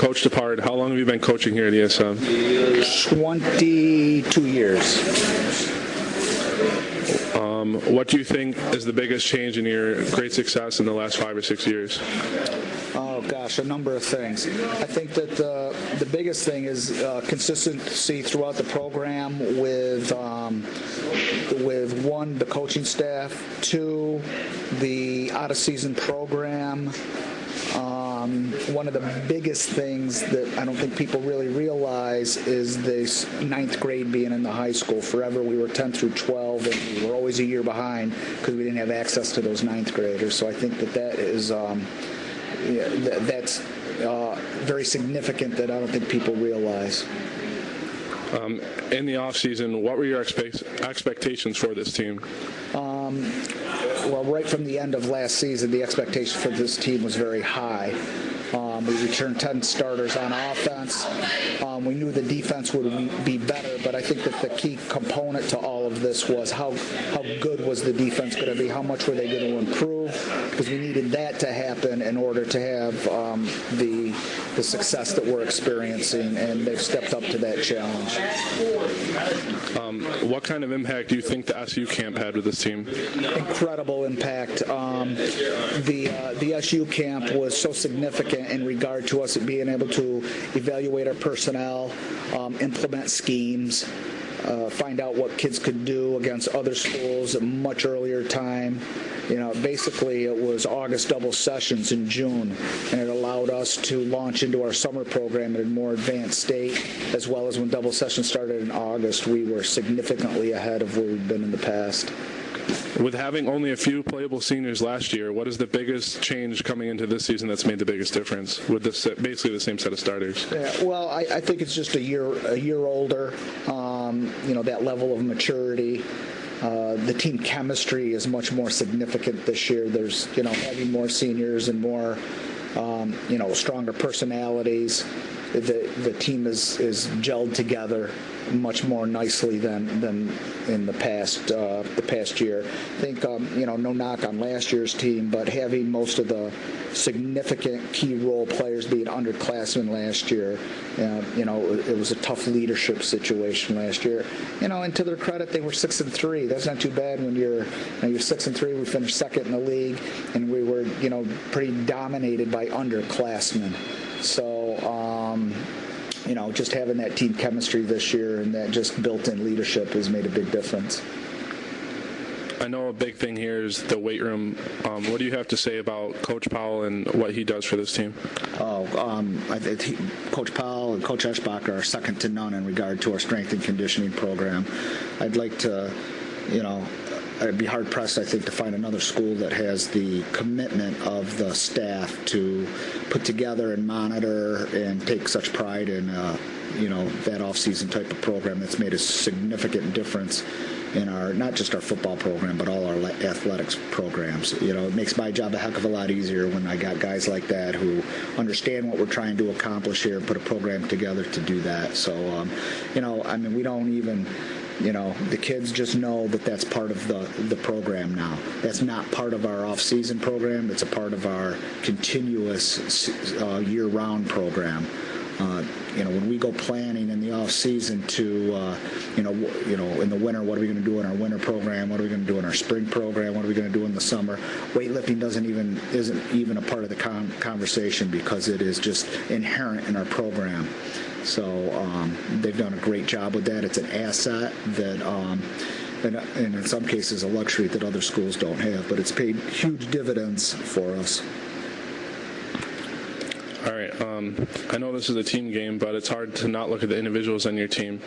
coached apart. How long have you been coaching here at ESM? 22 years. What do you think is the biggest change in your great success in the last 5 or 6 years? Oh gosh, a number of things. I think that the biggest thing is consistency throughout the program with one, the coaching staff, two, the out-of-season program. One of the biggest things that I don't think people really realize is this ninth grade being in the high school. Forever we were 10 through 12, and we were always a year behind because we didn't have access to those ninth graders. So I think that is that's very significant that I don't think people realize. In the offseason, what were your expectations for this team? Well, right from the end of last season, the expectation for this team was very high. We returned 10 starters on offense. We knew the defense would be better, but I think that the key component to all of this was how good was the defense going to be, how much were they going to improve, because we needed that to happen in order to have the success that we're experiencing, and they've stepped up to that challenge. What kind of impact do you think the SU camp had with this team? Incredible impact. The SU camp was so significant in regard to us being able to evaluate our personnel, implement schemes, find out what kids could do against other schools at a much earlier time. Basically it was August double sessions in June, and it allowed us to launch into our summer program at a more advanced state, as well as when double sessions started in August, we were significantly ahead of where we've been in the past. With having only a few playable seniors last year, what is the biggest change coming into this season that's made the biggest difference with this basically the same set of starters? Yeah, well, I think it's just a year older. That level of maturity. The team chemistry is much more significant this year. There's having more seniors and more stronger personalities. The team is gelled together much more nicely than in the past year. I think no knock on last year's team, but having most of the significant key role players being underclassmen last year, it was a tough leadership situation last year. And to their credit, they were 6-3. That's not too bad when you're 6-3. We finished second in the league, and we were pretty dominated by underclassmen. So. Just having that team chemistry this year and that just built-in leadership has made a big difference. I know a big thing here is the weight room. What do you have to say about Coach Powell and what he does for this team? I think Coach Powell and Coach Eschbacher are second to none in regard to our strength and conditioning program. I'd like to, I'd be hard-pressed, I think, to find another school that has the commitment of the staff to put together and monitor and take such pride in, that off-season type of program that's made a significant difference in our, not just our football program, but all our athletics programs. It makes my job a heck of a lot easier when I got guys like that who understand what we're trying to accomplish here and put a program together to do that. So, we don't even... the kids just know that that's part of the program now. That's not part of our off-season program. It's a part of our continuous year-round program. When we go planning in the off-season to, in the winter, what are we going to do in our winter program? What are we going to do in our spring program? What are we going to do in the summer? Weightlifting isn't even a part of the conversation because it is just inherent in our program. So they've done a great job with that. It's an asset that, and in some cases, a luxury that other schools don't have. But it's paid huge dividends for us. All right. I know this is a team game, but it's hard to not look at the individuals on your team.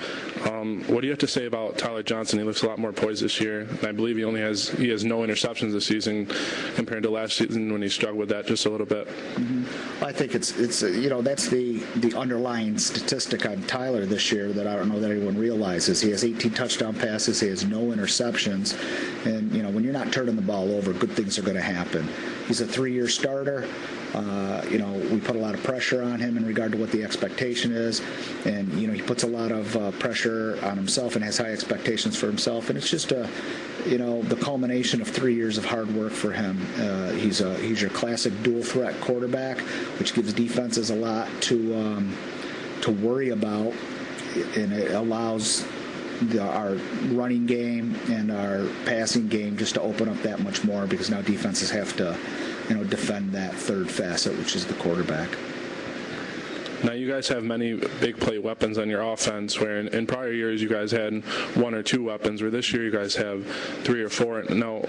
What do you have to say about Tyler Johnson? He looks a lot more poised this year, and I believe he has no interceptions this season compared to last season when he struggled with that just a little bit. Mm-hmm. I think it's that's the underlying statistic on Tyler this year that I don't know that anyone realizes. He has 18 touchdown passes. He has no interceptions, and when you're not turning the ball over, good things are going to happen. He's a 3-year starter. We put a lot of pressure on him in regard to what the expectation is, and he puts a lot of pressure on himself and has high expectations for himself, and it's just the culmination of 3 years of hard work for him. He's your classic dual threat quarterback, which gives defenses a lot to worry about, and it allows our running game and our passing game just to open up that much more, because now defenses have to defend that third facet, which is the quarterback. Now, you guys have many big play weapons on your offense, where in prior years you guys had 1 or 2 weapons, where this year you guys have 3 or 4. Now,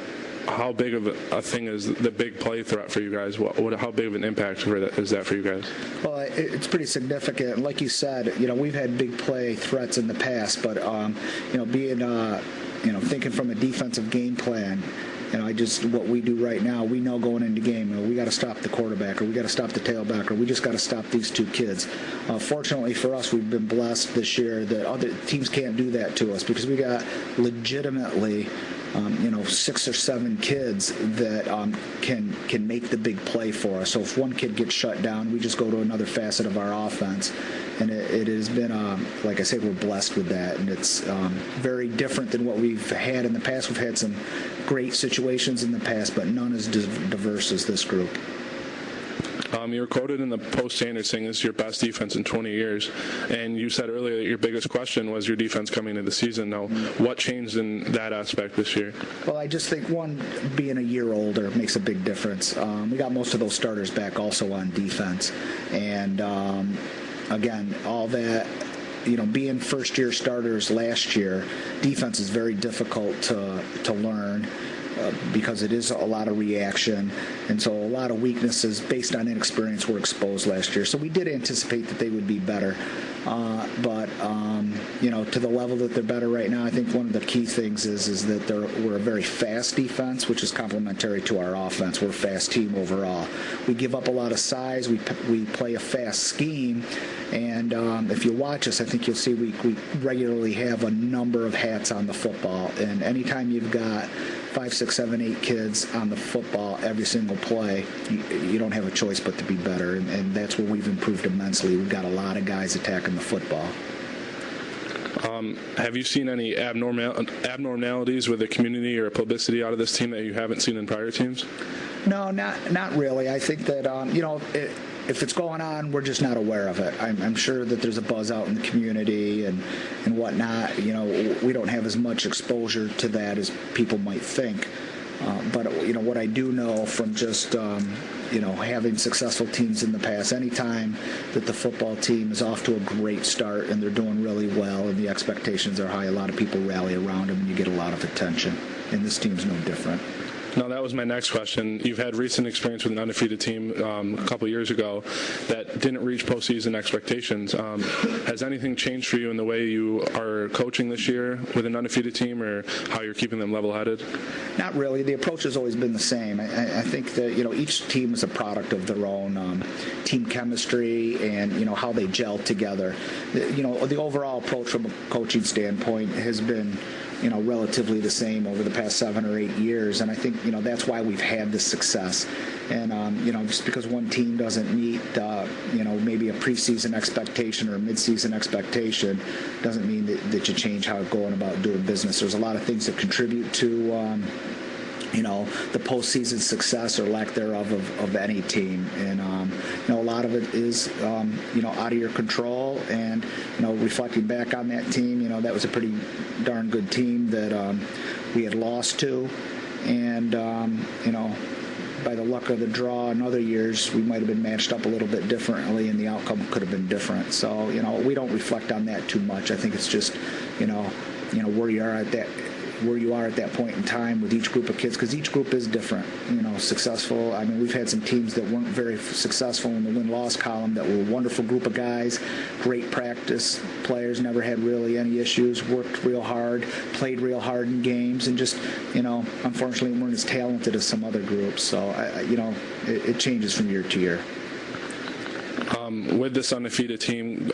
how big of a thing is the big play threat for you guys? How big of an impact is that for you guys? Well, it's pretty significant. Like you said, we've had big play threats in the past, but being thinking from a defensive game plan. What we do right now, we know going into game, we got to stop the quarterback, or we got to stop the tailback, or we just got to stop these 2 kids. Fortunately for us, we've been blessed this year that other teams can't do that to us, because we got legitimately 6 or 7 kids that can make the big play for us. So if one kid gets shut down, we just go to another facet of our offense. And it has been, like I say, we're blessed with that. And it's very different than what we've had in the past. We've had some great situations in the past, but none as diverse as this group. You were quoted in the Post-Standard saying this is your best defense in 20 years, and you said earlier that your biggest question was your defense coming into the season. Now, what changed in that aspect this year? Well, I just think, one, being a year older makes a big difference. We got most of those starters back also on defense, and again, all that, being first-year starters last year, defense is very difficult to learn. Because it is a lot of reaction, and so a lot of weaknesses based on inexperience were exposed last year. So we did anticipate that they would be better, but to the level that they're better right now, I think one of the key things is that we're a very fast defense, which is complementary to our offense. We're a fast team overall. We give up a lot of size. We play a fast scheme, and if you watch us, I think you'll see we regularly have a number of hats on the football, and anytime you've got 5, 6, 7, 8 kids on the football every single play, you don't have a choice but to be better, and that's where we've improved immensely. We've got a lot of guys attacking the football. Have you seen any abnormalities with the community or publicity out of this team that you haven't seen in prior teams? No, not really. I think that if it's going on, we're just not aware of it. I'm sure that there's a buzz out in the community and whatnot. We don't have as much exposure to that as people might think. But what I do know from just having successful teams in the past, anytime that the football team is off to a great start and they're doing really well and the expectations are high, a lot of people rally around them and you get a lot of attention. And this team's no different. No, that was my next question. You've had recent experience with an undefeated team a couple years ago that didn't reach postseason expectations. Has anything changed for you in the way you are coaching this year with an undefeated team, or how you're keeping them level-headed? Not really. The approach has always been the same. I think that each team is a product of their own team chemistry and how they gel together. The overall approach from a coaching standpoint has been relatively the same over the past 7 or 8 years, and I think that's why we've had this success. And just because one team doesn't meet maybe a preseason expectation or a midseason expectation doesn't mean that you change how you're going about doing business. There's a lot of things that contribute to the postseason success or lack thereof of any team, and a lot of it is out of your control. And reflecting back on that team, that was a pretty darn good team that we had lost to, and by the luck of the draw in other years, we might have been matched up a little bit differently, and the outcome could have been different. So we don't reflect on that too much. I think it's just where you are at that point in time with each group of kids, because each group is different. Successful. I mean, we've had some teams that weren't very successful in the win-loss column that were a wonderful group of guys, great practice players, never had really any issues, worked real hard, played real hard in games, and just, unfortunately weren't as talented as some other groups. So, it changes from year to year. With this undefeated team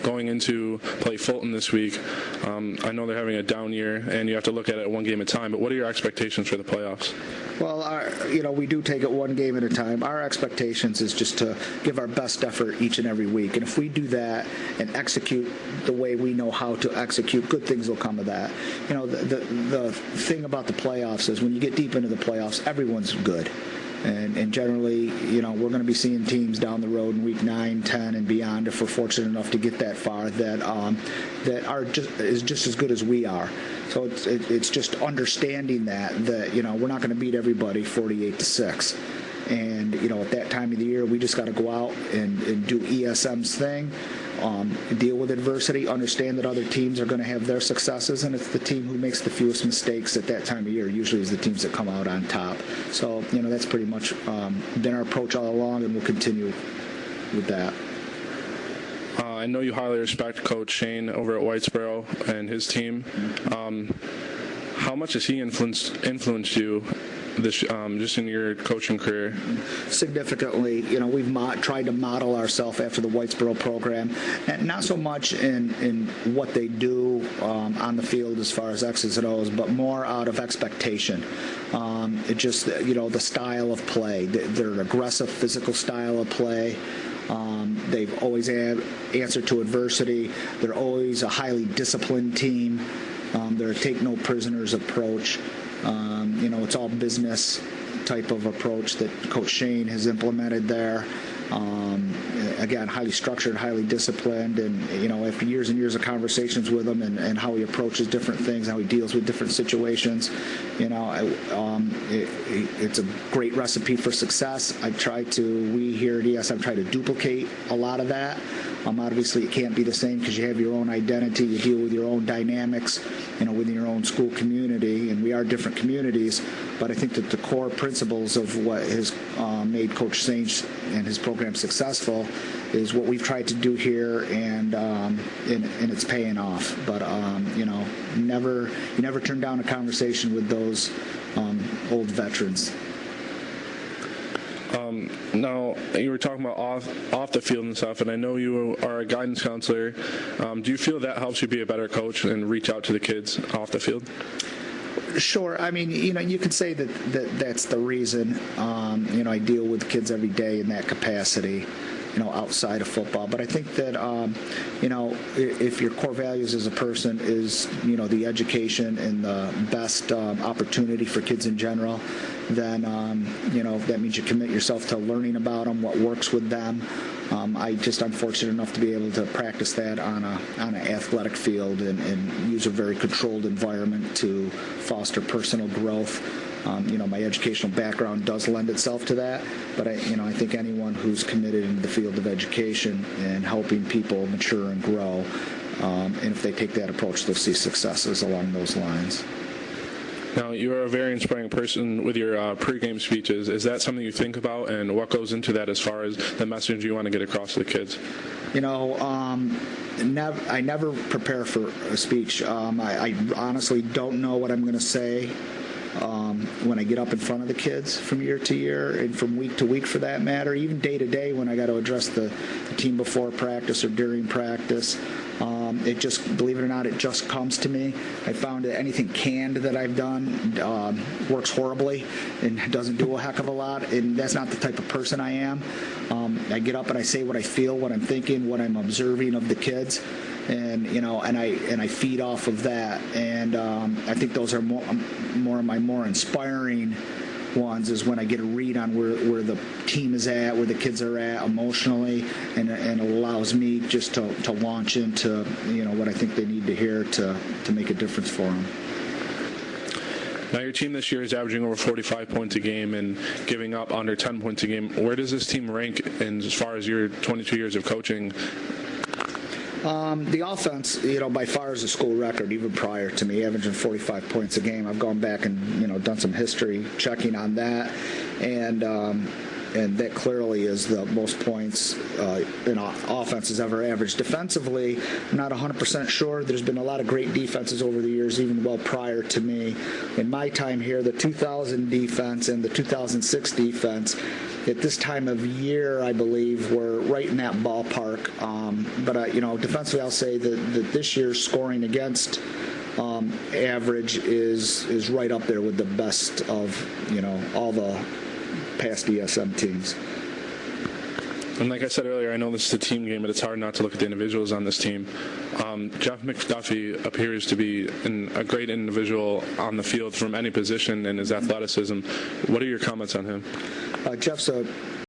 going into play Fulton this week, I know they're having a down year, and you have to look at it one game at a time, but what are your expectations for the playoffs? Well, we do take it one game at a time. Our expectations is just to give our best effort each and every week. And if we do that and execute the way we know how to execute, good things will come of that. The thing about the playoffs is when you get deep into the playoffs, everyone's good. And generally, we're going to be seeing teams down the road in week 9, 10, and beyond, if we're fortunate enough to get that far, that are just as good as we are. So it's just understanding that we're not going to beat everybody 48-6. And at that time of the year, we just got to go out and do ESM's thing. Deal with adversity, understand that other teams are going to have their successes, and it's the team who makes the fewest mistakes at that time of year usually is the teams that come out on top. So, that's pretty much been our approach all along, and we'll continue with that. I know you highly respect Coach Shane over at Whitesboro and his team. How much has he influenced you just in your coaching career? Significantly. We've tried to model ourselves after the Whitesboro program, and not so much in what they do on the field as far as X's and O's, but more out of expectation. It just, the style of play, their aggressive physical style of play. They've always answered to adversity. They're always a highly disciplined team. They're a take-no-prisoners approach. It's all business type of approach that Coach Shane has implemented there. Again, highly structured, highly disciplined, and after years and years of conversations with him and how he approaches different things, how he deals with different situations, it's a great recipe for success. We here at ESM try to duplicate a lot of that. Obviously, it can't be the same because you have your own identity. You deal with your own dynamics, within your own school community, and we are different communities. But I think that the core principles of what has made Coach Saints and his program successful is what we've tried to do here, and it's paying off. But you never turn down a conversation with those old veterans. Now, you were talking about off the field and stuff, and I know you are a guidance counselor. Do you feel that helps you be a better coach and reach out to the kids off the field? Sure. I mean, you could say that's the reason. I deal with kids every day in that capacity, outside of football. But I think that, if your core values as a person is, the education and the best opportunity for kids in general, then, that means you commit yourself to learning about them, what works with them. I'm fortunate enough to be able to practice that on an athletic field and use a very controlled environment to foster personal growth. My educational background does lend itself to that, but I think anyone who's committed in the field of education and helping people mature and grow, and if they take that approach, they'll see successes along those lines. Now, you are a very inspiring person with your pregame speeches. Is that something you think about, and what goes into that as far as the message you want to get across to the kids? I never prepare for a speech. I honestly don't know what I'm going to say when I get up in front of the kids from year to year and from week to week for that matter, even day to day when I got to address the team before practice or during practice. It just, believe it or not, it just comes to me. I found that anything canned that I've done works horribly and doesn't do a heck of a lot, and that's not the type of person I am. I get up and I say what I feel, what I'm thinking, what I'm observing of the kids, and I feed off of that. And I think those are more of my more inspiring ones is when I get a read on where the team is at, where the kids are at emotionally, and it allows me just to launch into what I think they need to hear to make a difference for them. Now, your team this year is averaging over 45 points a game and giving up under 10 points a game. Where does this team rank in as far as your 22 years of coaching? The offense, by far is a school record, even prior to me averaging 45 points a game. I've gone back and, done some history checking on that. And that clearly is the most points an offense has ever averaged. Defensively, I'm not 100% sure. There's been a lot of great defenses over the years, even well prior to me. In my time here, the 2000 defense and the 2006 defense, at this time of year, I believe we're right in that ballpark. But defensively, I'll say that this year's scoring against average is right up there with the best of all the past ESM teams. And like I said earlier, I know this is a team game, but it's hard not to look at the individuals on this team. Jeff McDuffie appears to be a great individual on the field from any position in his athleticism. What are your comments on him? Jeff's a